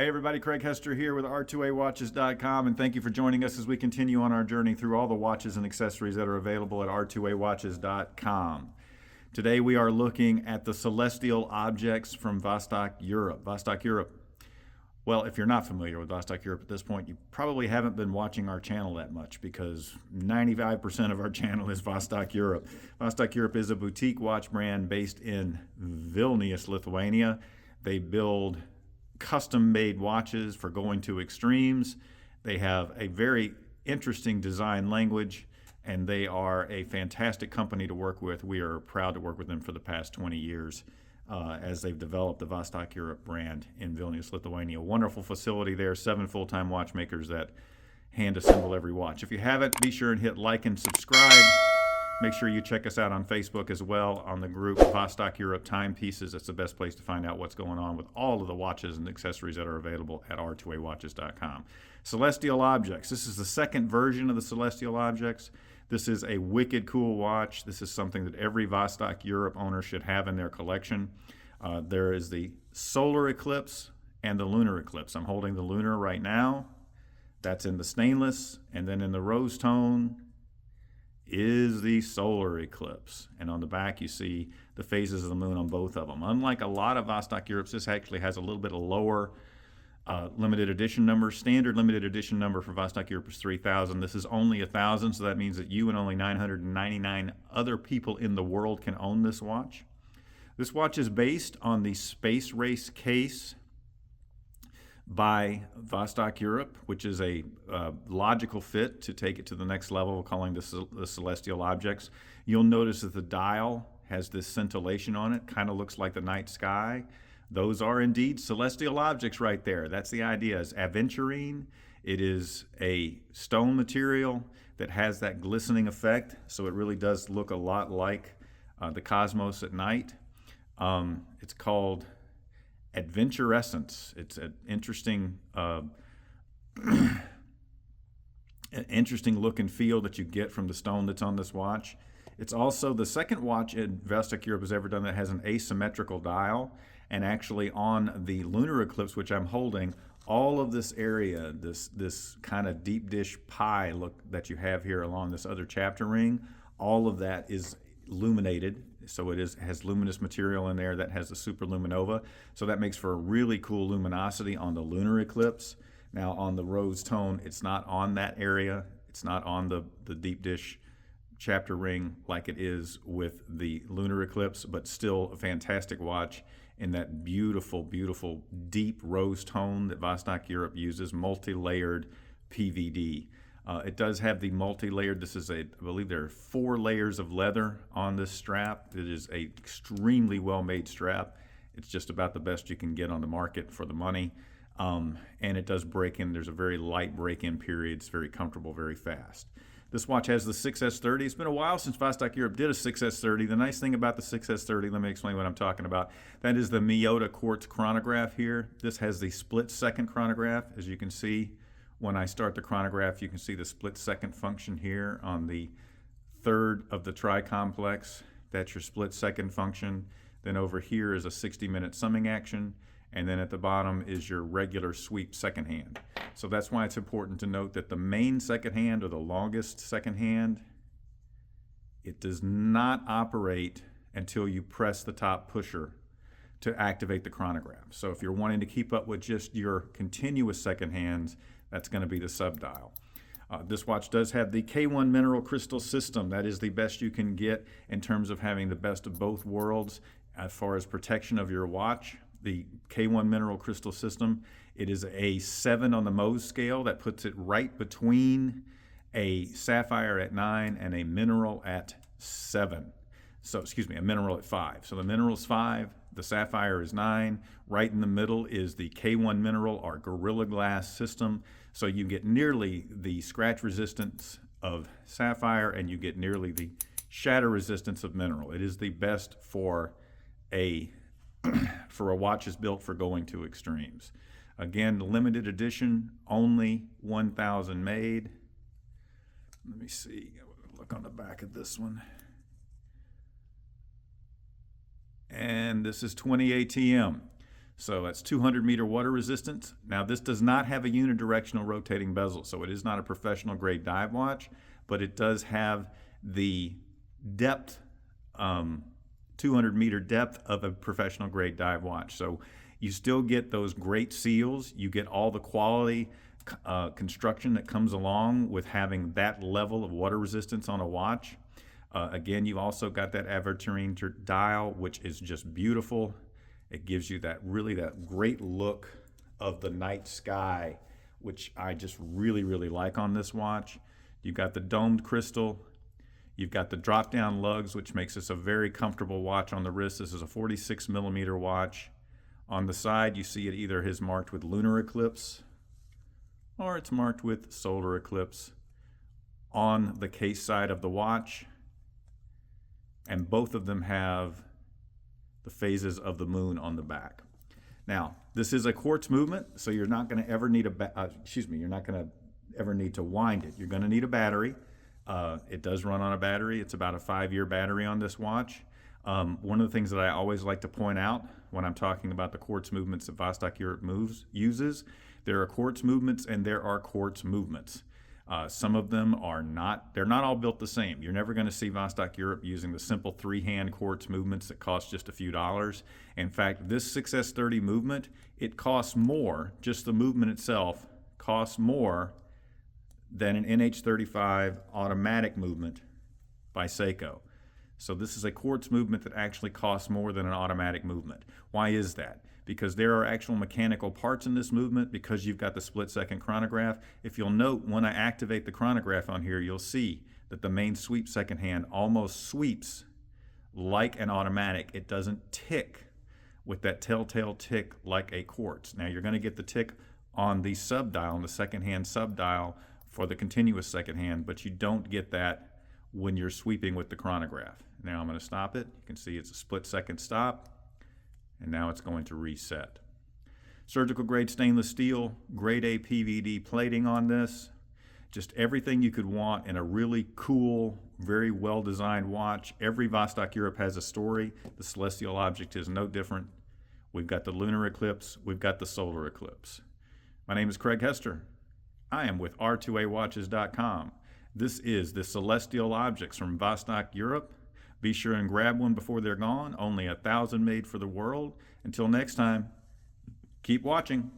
Hey everybody, Craig Hester here with r2awatches.com, and thank you for joining us as we continue on our journey through all the watches and accessories that are available at r2awatches.com. Today we are looking at the celestial objects from Vostok Europe. Vostok Europe. Well, if you're not familiar with Vostok Europe at this point, you probably haven't been watching our channel that much because 95% of our channel is Vostok Europe. Vostok Europe is a boutique watch brand based in Vilnius, Lithuania. They build custom-made watches for going to extremes. They have a very interesting design language, and they are a fantastic company to work with. We are proud to work with them for the past 20 years as they've developed the Vostok Europe brand in Vilnius, Lithuania. Wonderful facility there, 7 full-time watchmakers that hand assemble every watch. If you haven't, be sure and hit like and subscribe. Make sure you check us out on Facebook as well on the group Vostok Europe Timepieces. That's the best place to find out what's going on with all of the watches and accessories that are available at r2awatches.com. Celestial Objects. This is the second version of the Celestial Objects. This is a wicked cool watch. This is something that every Vostok Europe owner should have in their collection. There is the Solar Eclipse and the Lunar Eclipse. I'm holding the Lunar right now. That's in the stainless, and then in the rose tone is the Solar Eclipse. And on the back you see the phases of the moon on both of them. Unlike a lot of Vostok Europes, this actually has a little bit of lower limited edition number. Standard limited edition number for Vostok Europe is 3,000. This is only 1,000, so that means that you and only 999 other people in the world can own this watch. This watch is based on the Space Race case by Vostok Europe, which is a logical fit to take it to the next level, calling this the Celestial Objects. You'll notice that the dial has this scintillation on it, kind of looks like the night sky. Those are indeed celestial objects right there. That's the idea. It's aventurine. It is a stone material that has that glistening effect, so it really does look a lot like the cosmos at night. It's called adventurescence. It's an interesting look and feel that you get from the stone that's on this watch. It's also the second watch Vostok Europe has ever done that has an asymmetrical dial, and actually on the Lunar Eclipse, which I'm holding, all of this area, this kind of deep dish pie look that you have here along this other chapter ring, all of that is illuminated. So it has luminous material in there that has the superluminova. So that makes for a really cool luminosity on the Lunar Eclipse. Now on the rose tone, it's not on that area. It's not on the deep dish chapter ring like it is with the Lunar Eclipse, but still a fantastic watch in that beautiful, beautiful deep rose tone that Vostok Europe uses, multi-layered PVD. It does have the multi-layered, I believe there are 4 layers of leather on this strap. It is an extremely well-made strap. It's just about the best you can get on the market for the money. And it does break in. There's a very light break-in period. It's very comfortable, very fast. This watch has the 6S30. It's been a while since Vostok Europe did a 6S30. The nice thing about the 6S30, let me explain what I'm talking about. That is the Miyota quartz chronograph here. This has the split-second chronograph, as you can see. When I start the chronograph, you can see the split-second function here on the third of the tri-complex. That's your split-second function. Then over here is a 60-minute summing action, and then at the bottom is your regular sweep second hand. So that's why it's important to note that the main second hand, or the longest second hand, it does not operate until you press the top pusher to activate the chronograph. So if you're wanting to keep up with just your continuous second hands, that's going to be the sub-dial. This watch does have the K1 mineral crystal system. That is the best you can get in terms of having the best of both worlds as far as protection of your watch. The K1 mineral crystal system, it is a 7 on the Mohs scale. That puts it right between a sapphire at 9 and a mineral at 7. So, excuse me, a mineral at 5. So the mineral is 5, the sapphire is 9. Right in the middle is the K1 mineral, our Gorilla Glass system. So you get nearly the scratch resistance of sapphire, and you get nearly the shatter resistance of mineral. It is the best for a watch is built for going to extremes. Again, limited edition, only 1,000 made. Let me see, look on the back of this one. And this is 20 ATM. So that's 200-meter water resistance. Now, this does not have a unidirectional rotating bezel, so it is not a professional grade dive watch, but it does have the depth, 200-meter depth of a professional grade dive watch. So you still get those great seals. You get all the quality construction that comes along with having that level of water resistance on a watch. Again, you've also got that aventurine dial, which is just beautiful. It gives you that great look of the night sky, which I just really like on this watch. You've got the domed crystal. You've got the drop-down lugs, which makes this a very comfortable watch on the wrist. This is a 46-millimeter watch. On the side, you see it either is marked with Lunar Eclipse or it's marked with Solar Eclipse on the case side of the watch. And both of them have the phases of the moon on the back. Now, this is a quartz movement, so you're not going to ever need you're not going to ever need to wind it. You're going to need a battery. It does run on a battery. It's about a 5-year battery on this watch. One of the things that I always like to point out when I'm talking about the quartz movements that Vostok Europe uses, there are quartz movements and there are quartz movements. Some of them they're not all built the same. You're never going to see Vostok Europe using the simple 3-hand quartz movements that cost just a few dollars. In fact, this 6S30 movement, it costs more, just the movement itself costs more than an NH35 automatic movement by Seiko. So this is a quartz movement that actually costs more than an automatic movement. Why is that? Because there are actual mechanical parts in this movement, because you've got the split-second chronograph. If you'll note, when I activate the chronograph on here, you'll see that the main sweep second hand almost sweeps like an automatic. It doesn't tick with that telltale tick like a quartz. Now, you're going to get the tick on the sub-dial, on the second-hand sub-dial for the continuous second hand, but you don't get that when you're sweeping with the chronograph. Now I'm going to stop it. You can see it's a split-second stop. And now it's going to reset. Surgical grade stainless steel, grade A PVD plating on this. Just everything you could want in a really cool, very well designed watch. Every Vostok Europe has a story. The celestial object is no different. We've got the lunar eclipse. We've got the solar eclipse. My name is Craig Hester. I am with R2AWatches.com. This is the celestial objects from Vostok Europe. Be sure and grab one before they're gone. Only 1,000 made for the world. Until next time, keep watching.